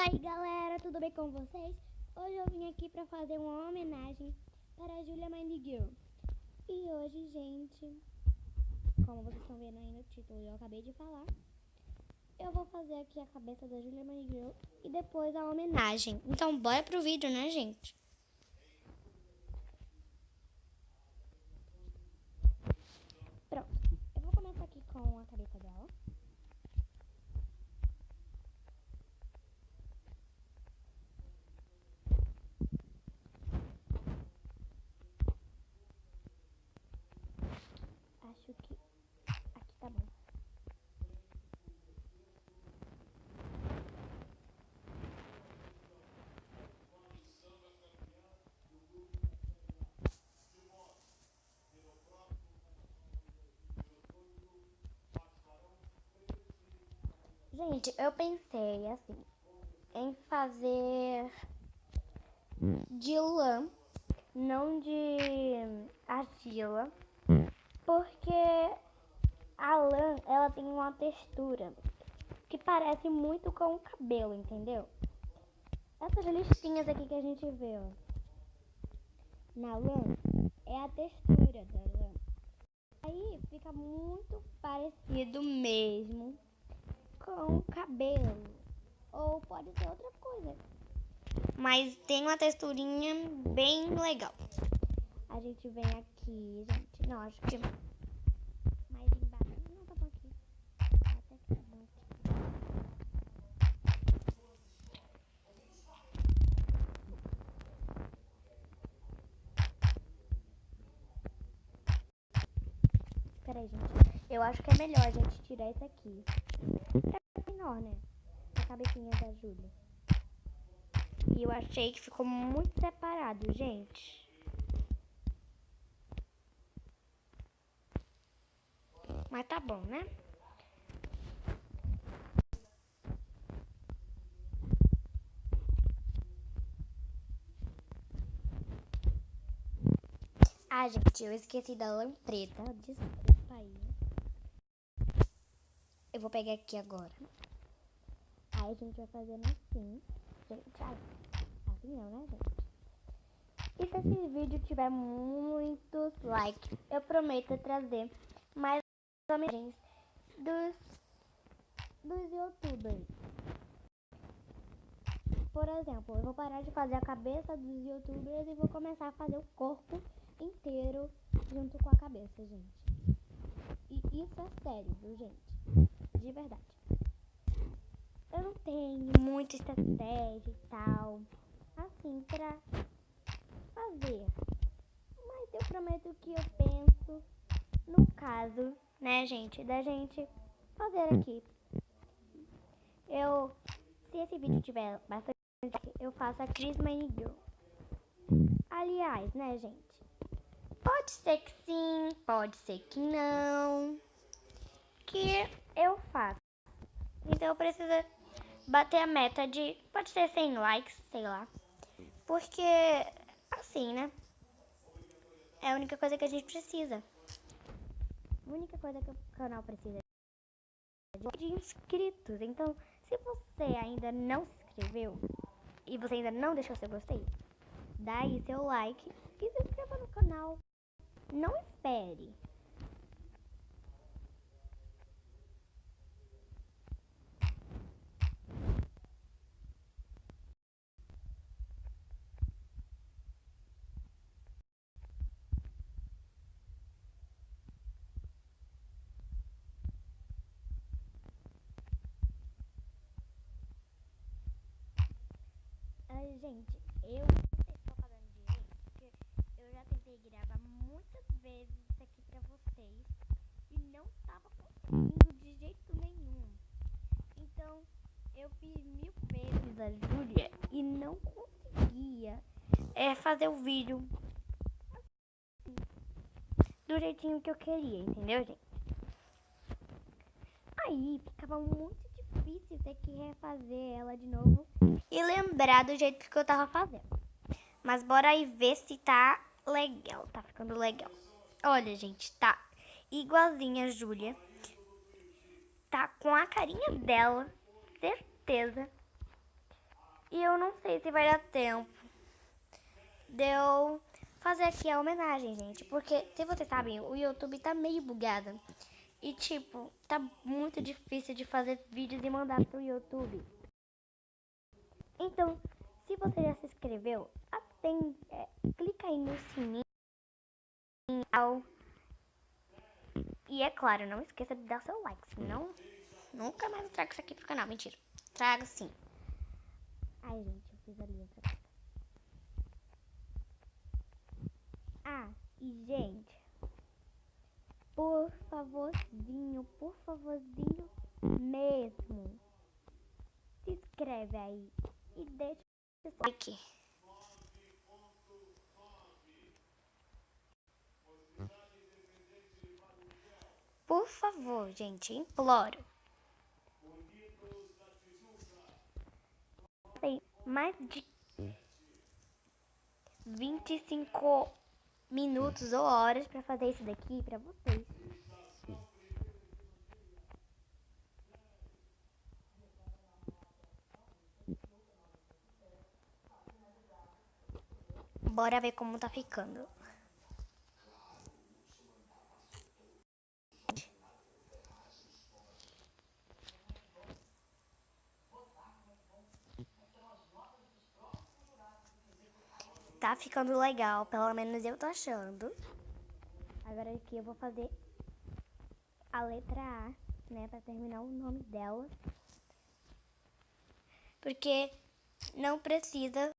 aí galera, tudo bem com vocês? Hoje eu vim aqui pra fazer uma homenagem para a Julia Mind Girl. E hoje, gente, como vocês estão vendo aí no título, eu acabei de falar, eu vou fazer aqui a cabeça da Julia Mind Girl e depois a homenagem. Então bora pro vídeo, né, gente? Pronto, eu vou começar aqui com a cabeça dela. Acho que aqui tá bom. Gente, eu pensei assim em fazer de lã, não de argila, porque a lã, ela tem uma textura que parece muito com o cabelo, entendeu? Essas listinhas aqui que a gente vê, ó, na lã, é a textura da lã. Aí fica muito parecido mesmo com o cabelo, ou pode ser outra coisa, mas tem uma texturinha bem legal. A gente vem aqui, gente, não, acho que mais embaixo, não, tá bom aqui, até que tá bom aqui. Peraí, gente, eu acho que é melhor a gente tirar isso aqui, é menor, né, a cabecinha da Júlia. E eu achei que ficou muito separado, gente. Mas tá bom, né? Ah, gente, eu esqueci da lampreta. Desculpa aí. Eu vou pegar aqui agora. Aí a gente vai fazendo assim. Gente, assim não, né, gente? E se esse vídeo tiver muitos likes, eu prometo trazer mais homenagens dos youtubers. Por exemplo, eu vou parar de fazer a cabeça dos youtubers e vou começar a fazer o corpo inteiro junto com a cabeça, gente. E isso é sério, viu, gente? De verdade. Eu não tenho muita estratégia e tal, assim, pra fazer. Mas eu prometo que eu penso no caso, né, gente, da gente fazer aqui. Se esse vídeo tiver bastante, eu faço a Cris Mind Girl. Aliás, né, gente? Pode ser que sim, pode ser que não. Que eu faço. Então eu preciso bater a meta de, pode ser 100 likes, sei lá. Porque, assim, né? É a única coisa que a gente precisa. A única coisa que o canal precisa é de inscritos. Então, se você ainda não se inscreveu e você ainda não deixou seu gostei, dá aí seu like e se inscreva no canal. Não espere. Gente, eu não sei se estou falando direito, porque eu já tentei gravar muitas vezes isso aqui pra vocês e não estava conseguindo de jeito nenhum. Então, eu fiz 1000 vezes a Júlia e não conseguia fazer o vídeo assim, do jeitinho que eu queria, entendeu, gente? Aí ficava muito difícil ter que refazer ela de novo e lembrar do jeito que eu tava fazendo. Mas bora aí ver se tá legal, tá ficando legal. Olha, gente, tá igualzinha a Júlia. Tá com a carinha dela, certeza. E eu não sei se vai dar tempo de eu fazer aqui a homenagem, gente. Porque, se vocês sabem, o YouTube tá meio bugado. E, tipo, tá muito difícil de fazer vídeos e mandar pro YouTube. Então, se você já se inscreveu, clica aí no sininho. E é claro, não esqueça de dar seu like, senão nunca mais eu trago isso aqui pro canal. Mentira, trago sim. Ai, gente, eu fiz ali outra coisa. Ah, e gente, por favorzinho mesmo, se inscreve aí e deixa o like. Por favor, gente, imploro. Tem mais de 25 minutos ou horas pra fazer isso daqui pra vocês. Bora ver como tá ficando. Tá ficando legal, pelo menos eu tô achando. Agora aqui eu vou fazer a letra A, né, pra terminar o nome dela. Porque não precisa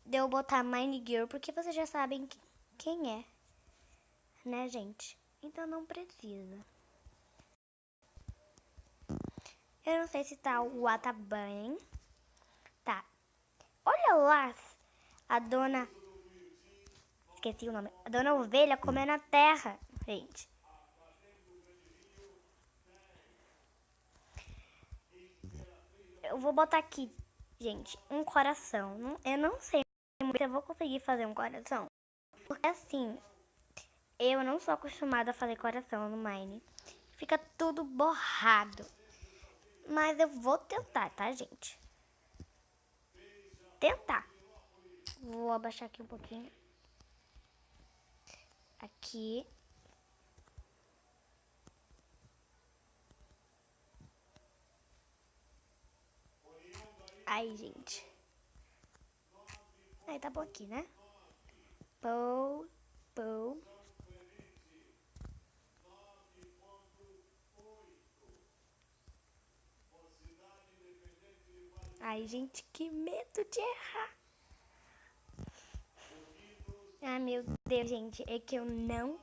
de eu botar Mind Girl, porque vocês já sabem quem é, né, gente? Então não precisa. Eu não sei se tá o A tá bem. Tá. Olha lá a dona... Esqueci o nome. A dona ovelha comendo a terra, gente. Eu vou botar aqui, gente, um coração. Eu não sei se eu vou conseguir fazer um coração. Porque assim, eu não sou acostumada a fazer coração no Mine. Fica tudo borrado. Mas eu vou tentar, tá, gente? Tentar. Vou abaixar aqui um pouquinho. Aqui. Aí, gente. Aí tá bom aqui, né? Pou, pou. Ai, gente, que medo de errar. Ai, meu Deus, gente. É que eu não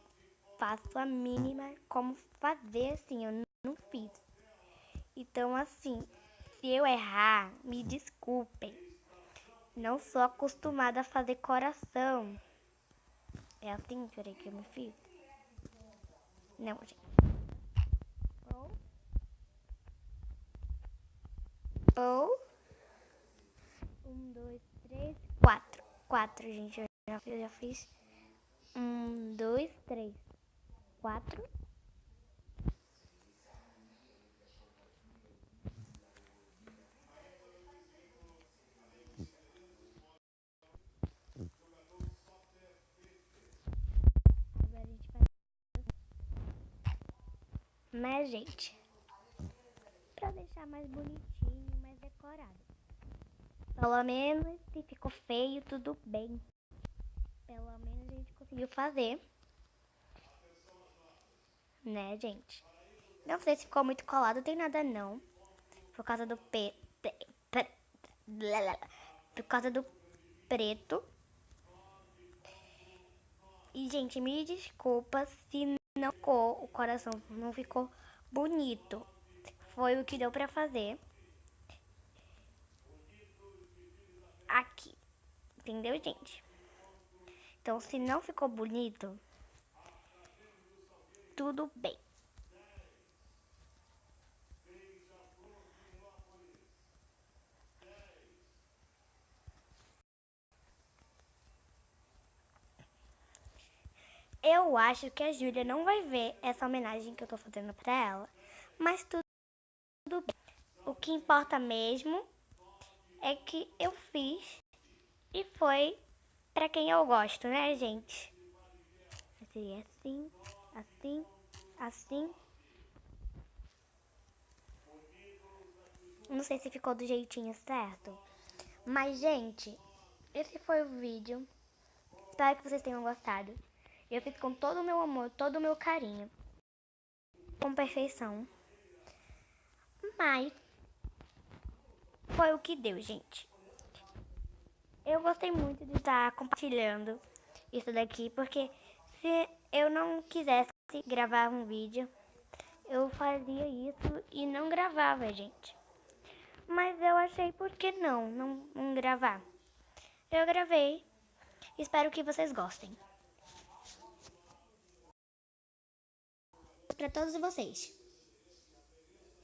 faço a mínima como fazer assim. Eu não fiz. Então, assim, se eu errar, me desculpem. Não sou acostumada a fazer coração. É assim, peraí, que eu me fiz? Não, gente. Ou... 1, 2, 3, 4. 4, gente. Eu já fiz. 1, 2, 3, 4. Agora a gente vai... Mas, gente, pra deixar mais bonitinho, mais decorado. Pelo menos, se ficou feio, tudo bem. Pelo menos a gente conseguiu fazer. Né, gente? Não sei se ficou muito colado, tem nada não. Por causa do por causa do preto. E, gente, me desculpa se não ficou, o coração não ficou bonito. Foi o que deu pra fazer. Aqui. Entendeu, gente? Então, se não ficou bonito, tudo bem. Eu acho que a Júlia não vai ver essa homenagem que eu tô fazendo pra ela. Mas tudo bem. O que importa mesmo é que eu fiz e foi pra quem eu gosto, né, gente? Seria assim, assim, assim. Não sei se ficou do jeitinho certo. Mas, gente, esse foi o vídeo. Espero que vocês tenham gostado. Eu fiz com todo o meu amor, todo o meu carinho. Com perfeição. Mas foi o que deu, gente. Eu gostei muito de estar compartilhando isso daqui, porque se eu não quisesse gravar um vídeo, eu fazia isso e não gravava, gente. Mas eu achei por que não gravar. Eu gravei. Espero que vocês gostem. Para todos vocês.